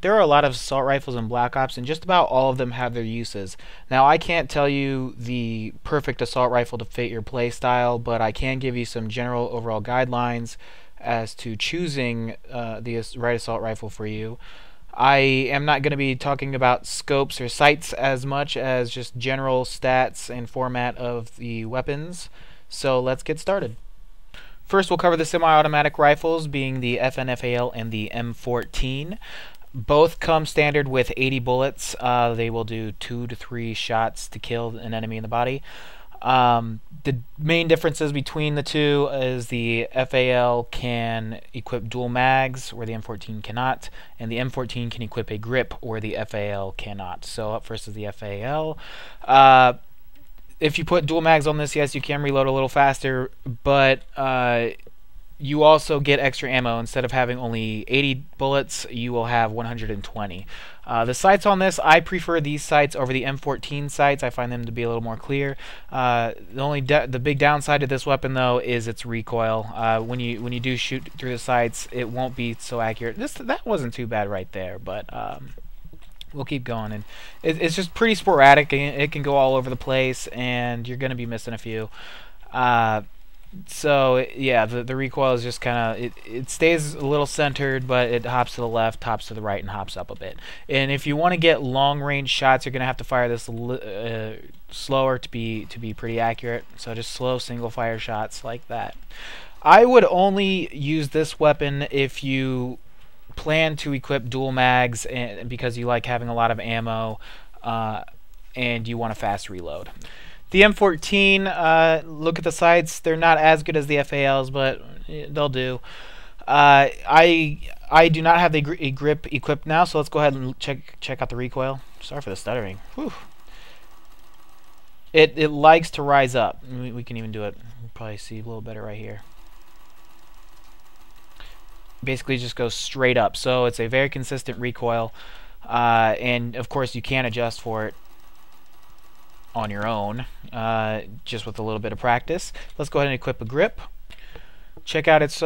There are a lot of assault rifles in Black Ops, and just about all of them have their uses. Now, I can't tell you the perfect assault rifle to fit your playstyle, but I can give you some general overall guidelines as to choosing the right assault rifle for you. I am not going to be talking about scopes or sights as much as just general stats and format of the weapons. So let's get started. First, we'll cover the semi-automatic rifles, being the FNFAL and the M14. Both come standard with 80 bullets. They will do 2 to 3 shots to kill an enemy in the body. The main differences between the two is the FAL can equip dual mags, where the M14 cannot, and the M14 can equip a grip, where the FAL cannot. So up first is the FAL. If you put dual mags on this, yes, you can reload a little faster, but you also get extra ammo. Instead of having only 80 bullets, you will have 120. The sights on this, I prefer these sights over the M14 sights. I find them to be a little more clear. The big downside to this weapon, though, is its recoil. When you do shoot through the sights, it won't be so accurate. That wasn't too bad right there, but we'll keep going. And it's just pretty sporadic. It can go all over the place, and you're going to be missing a few. So yeah, the recoil is just kind of it stays a little centered, but it hops to the left, hops to the right, and hops up a bit. And if you want to get long range shots, you're gonna have to fire this slower to be pretty accurate. So just slow single fire shots like that. I would only use this weapon if you plan to equip dual mags, and because you like having a lot of ammo, and you want a fast reload. The M14, look at the sights. They're not as good as the FALs, but they'll do. I do not have a grip equipped now, so let's go ahead and check out the recoil. Sorry for the stuttering. Whew. It likes to rise up. We can even do it. We'll probably see a little better right here. Basically, just goes straight up. So it's a very consistent recoil, and of course you can adjust for it on your own, just with a little bit of practice. Let's go ahead and equip a grip. Check out its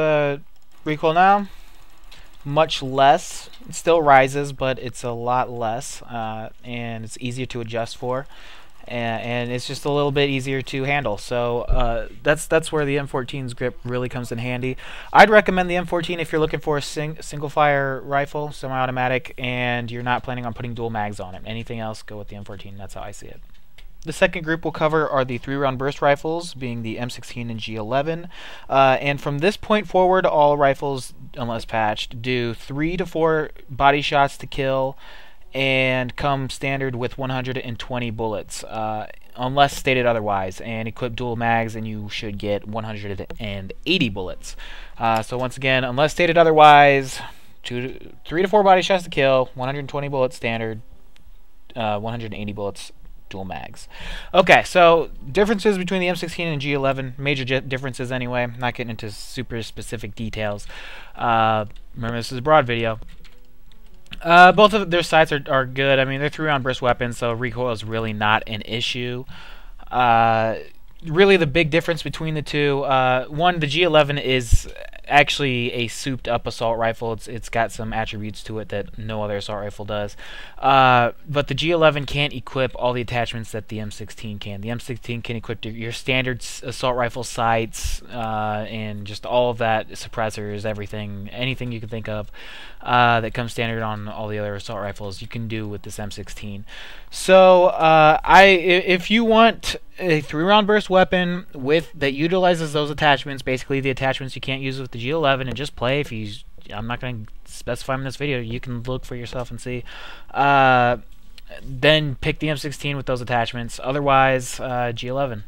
recoil now. Much less. It still rises, but it's a lot less, and it's easier to adjust for, and it's just a little bit easier to handle. So that's where the M14's grip really comes in handy. I'd recommend the M14 if you're looking for a single fire rifle, semi-automatic, and you're not planning on putting dual mags on it. Anything else, go with the M14. That's how I see it. The second group we'll cover are the 3-round burst rifles, being the M16 and G11. And from this point forward, all rifles, unless patched, do 3 to 4 body shots to kill and come standard with 120 bullets, unless stated otherwise. And equip dual mags, and you should get 180 bullets. So once again, unless stated otherwise, 3 to 4 body shots to kill, 120 bullets standard, 180 bullets dual mags. Okay, so differences between the M16 and G11, major differences anyway. I'm not getting into super specific details. Remember, this is a broad video. Both of their sights are good. I mean, they're 3-round burst weapons, so recoil is really not an issue. Really, the big difference between the two, one, the G11 is actually a souped up assault rifle. It's got some attributes to it that no other assault rifle does. But the G11 can't equip all the attachments that the M16 can. The M16 can equip your standard assault rifle sights, and just all of that, suppressors, everything, anything you can think of that comes standard on all the other assault rifles, you can do with this M16. So if you want a 3-round burst weapon that utilizes those attachments, basically the attachments you can't use with the G11, and just play. I'm not going to specify them in this video. You can look for yourself and see. Then pick the M16 with those attachments. Otherwise, G11.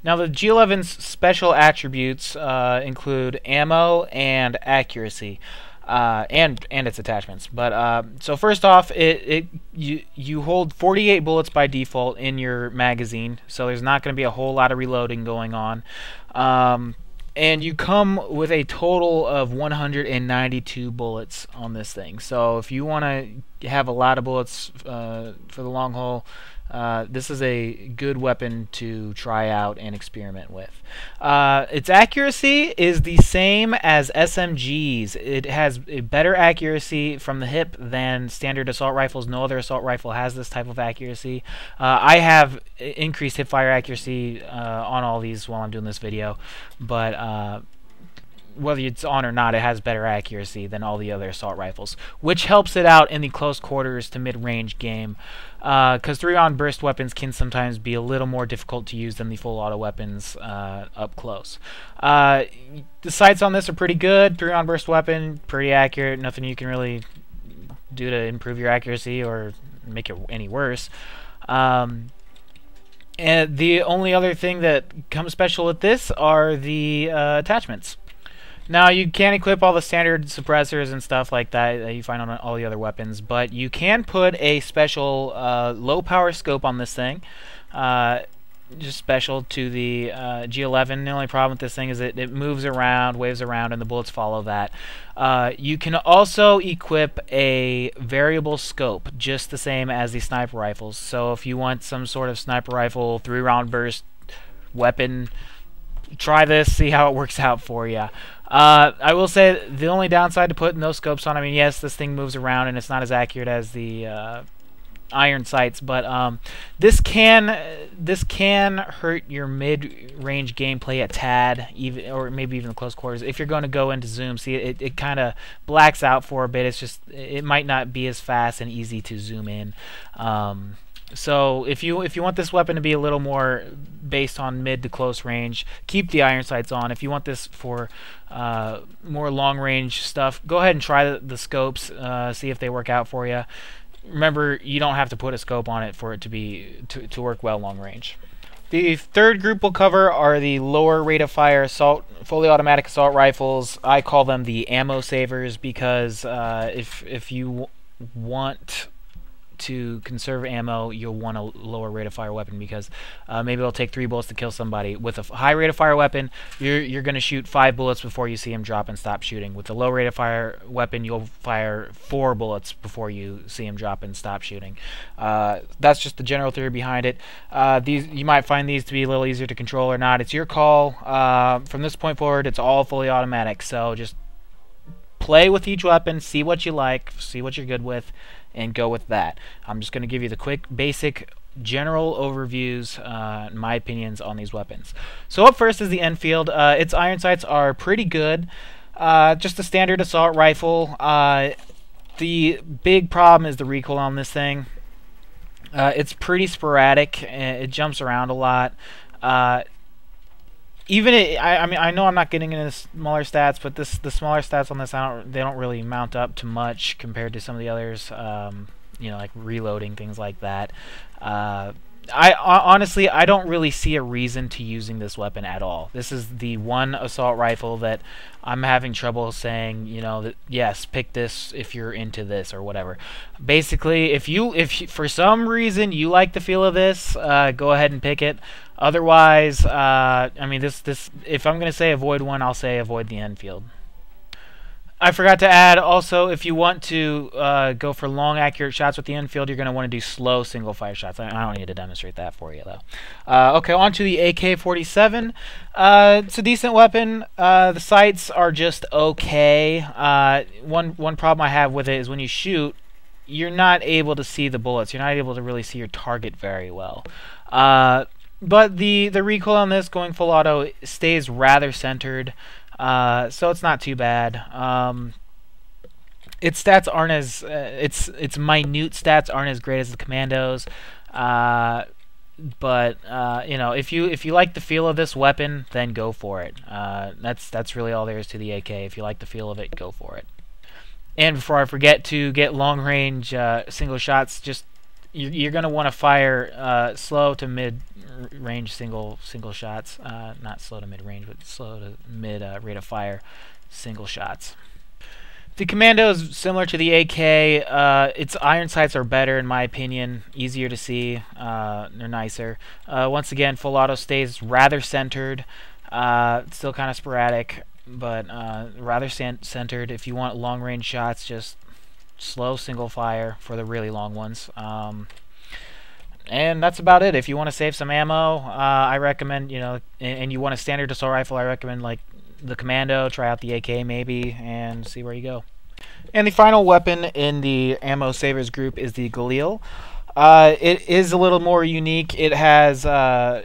Now, the G11's special attributes include ammo and accuracy. And its attachments. But so first off, you hold 48 bullets by default in your magazine, so there's not going to be a whole lot of reloading going on. And you come with a total of 192 bullets on this thing. So if you want to have a lot of bullets for the long haul, This is a good weapon to try out and experiment with. Its accuracy is the same as SMGs. It has a better accuracy from the hip than standard assault rifles. No other assault rifle has this type of accuracy. I have increased hip fire accuracy on all these while I'm doing this video, but whether it's on or not, it has better accuracy than all the other assault rifles, which helps it out in the close quarters to mid-range game, because 3-round burst weapons can sometimes be a little more difficult to use than the full auto weapons up close. The sights on this are pretty good. 3-round burst weapon, pretty accurate. Nothing you can really do to improve your accuracy or make it any worse. And the only other thing that comes special with this are the attachments. Now, you can't equip all the standard suppressors and stuff like that that you find on all the other weapons, but you can put a special low-power scope on this thing, just special to the G11. The only problem with this thing is it moves around, waves around, and the bullets follow that. You can also equip a variable scope, just the same as the sniper rifles. So if you want some sort of sniper rifle 3-round burst weapon, try this, see how it works out for you. I will say the only downside to putting those scopes on, I mean, yes, this thing moves around and it's not as accurate as the iron sights, but this can hurt your mid-range gameplay a tad, even, or maybe even the close quarters. If you're going to go into zoom, see, it kind of blacks out for a bit. It's just, it might not be as fast and easy to zoom in. So if you want this weapon to be a little more based on mid to close range, keep the iron sights on. If you want this for more long range stuff, go ahead and try the scopes, see if they work out for you. Remember, you don't have to put a scope on it for it to work well long range. The third group we'll cover are the lower rate of fire fully automatic assault rifles. I call them the ammo savers because if you want to conserve ammo, you'll want a lower rate of fire weapon, because maybe it'll take 3 bullets to kill somebody. With a high rate of fire weapon, you're going to shoot 5 bullets before you see him drop and stop shooting. With a low rate of fire weapon, you'll fire 4 bullets before you see him drop and stop shooting. That's just the general theory behind it. You might find these to be a little easier to control or not. It's your call. From this point forward, it's all fully automatic, so just play with each weapon, see what you like, see what you're good with, and go with that. I'm just going to give you the quick, basic, general overviews, my opinions on these weapons. So up first is the Enfield. Its iron sights are pretty good. Just a standard assault rifle. The big problem is the recoil on this thing. It's pretty sporadic. It jumps around a lot. I mean, I know I'm not getting into smaller stats, but the smaller stats on this, they don't really mount up to much compared to some of the others. You know, like reloading, things like that. Honestly, I don't really see a reason to using this weapon at all. This is the one assault rifle that I'm having trouble saying, you know, that yes, pick this if you're into this or whatever. Basically, if for some reason you like the feel of this, go ahead and pick it. Otherwise, I mean, if I'm going to say avoid one, I'll say avoid the Enfield. I forgot to add also, if you want to go for long, accurate shots with the Enfield, you're going to want to do slow single-fire shots. I don't need to demonstrate that for you, though. Okay, on to the AK-47. It's a decent weapon. The sights are just okay. One problem I have with it is when you shoot, you're not able to see the bullets. You're not able to really see your target very well. But the recoil on this, going full auto, stays rather centered. So it's not too bad. Its stats aren't as its minute stats aren't as great as the Commandos, but you know, if you like the feel of this weapon, then go for it. That's really all there is to the AK. If you like the feel of it, go for it. And before I forget, to get long range single shots, just you're gonna want to fire slow to mid range single shots, not slow to mid range, but slow to mid rate of fire single shots. The Commando is similar to the AK. Its iron sights are better in my opinion, easier to see, they're nicer. Once again, full auto stays rather centered, still kind of sporadic, but rather centered. If you want long range shots, just slow single fire for the really long ones. And that's about it. If you want to save some ammo, I recommend, and you want a standard assault rifle, I recommend like the Commando. Try out the AK maybe, and see where you go. And the final weapon in the ammo savers group is the Galil. It is a little more unique. It has,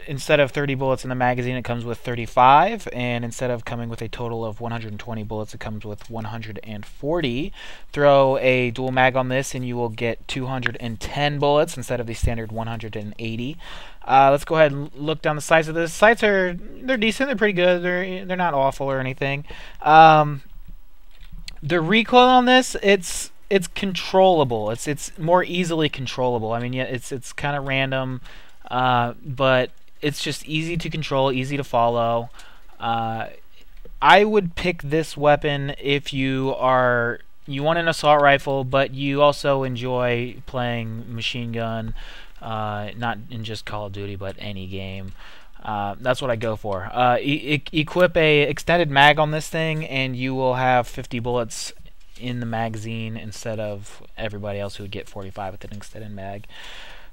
instead of 30 bullets in the magazine, it comes with 35. And instead of coming with a total of 120 bullets, it comes with 140. Throw a dual mag on this, and you will get 210 bullets instead of the standard 180. Let's go ahead and look down the sights of this. Sights they're decent. They're pretty good. They're not awful or anything. The recoil on this, it's controllable. It's more easily controllable. I mean, yeah, it's kind of random, but it's just easy to control, easy to follow. I would pick this weapon if you want an assault rifle, but you also enjoy playing machine gun, not in just Call of Duty, but any game. That's what I go for. Equip a extended mag on this thing, and you will have 50 bullets in the magazine instead of everybody else who would get 45 with an extended mag.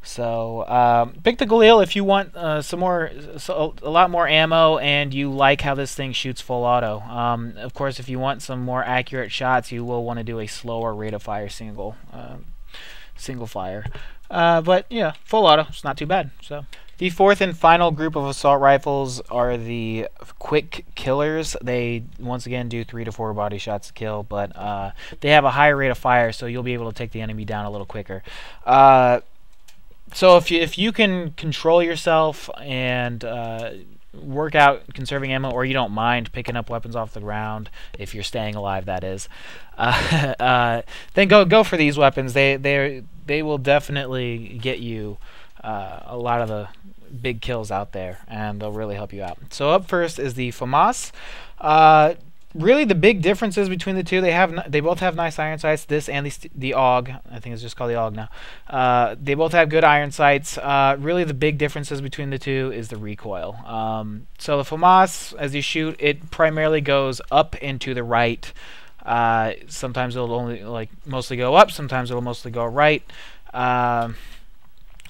So pick the Galil if you want a lot more ammo and you like how this thing shoots full auto. Of course, if you want some more accurate shots, you will want to do a slower rate of fire single fire. But yeah, full auto, it's not too bad. So the fourth and final group of assault rifles are the quick killers. They once again do 3 to 4 body shots to kill, but they have a higher rate of fire, so you'll be able to take the enemy down a little quicker. So if you can control yourself and work out conserving ammo, or you don't mind picking up weapons off the ground if you're staying alive, that is, then go for these weapons. They will definitely get you a lot of the big kills out there, and they'll really help you out. So up first is the FAMAS. Really, the big differences between the two, they both have nice iron sights. This and the AUG, I think it's just called the AUG now. They both have good iron sights. Really, the big differences between the two is the recoil. So the FAMAS, as you shoot, it primarily goes up and to the right. Sometimes it'll only mostly go up. Sometimes it'll mostly go right.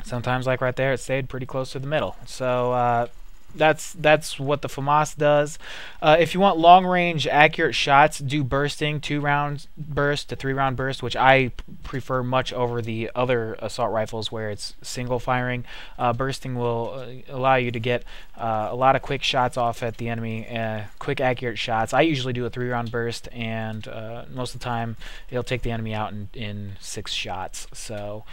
Sometimes, like right there, it stayed pretty close to the middle. So that's what the FAMAS does. If you want long-range accurate shots, do bursting, 2-round burst to 3-round burst, which I prefer much over the other assault rifles where it's single firing. Bursting will allow you to get a lot of quick shots off at the enemy, quick accurate shots. I usually do a 3-round burst, and most of the time it'll take the enemy out in 6 shots. So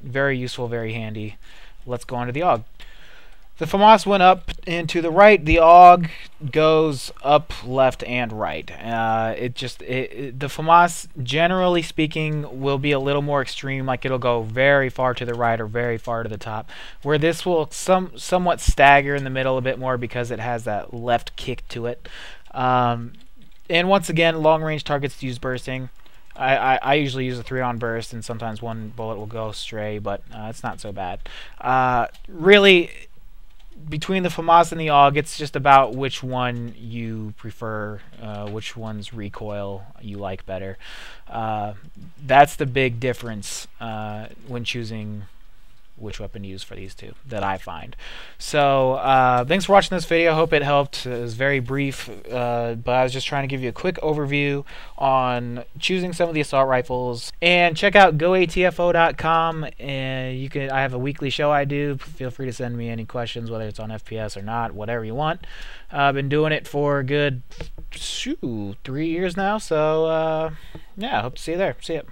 very useful, very handy. Let's go on to the AUG. The FAMAS went up and to the right. The AUG goes up, left, and right. The FAMAS, generally speaking, will be a little more extreme. Like, it'll go very far to the right or very far to the top. Where this will somewhat stagger in the middle a bit more because it has that left kick to it. And once again, long-range targets use bursting. I usually use a 3-round burst, and sometimes one bullet will go stray, but it's not so bad. Really, between the FAMAS and the AUG, it's just about which one you prefer, which one's recoil you like better. That's the big difference when choosing which weapon to use for these two that I find. So thanks for watching this video. Hope it helped. It was very brief, but I was just trying to give you a quick overview on choosing some of the assault rifles. And check out goatfo.com, and I have a weekly show I do. Feel free to send me any questions, whether it's on FPS or not, whatever you want. I've been doing it for a good 3 years now, so yeah, hope to see you there. See ya.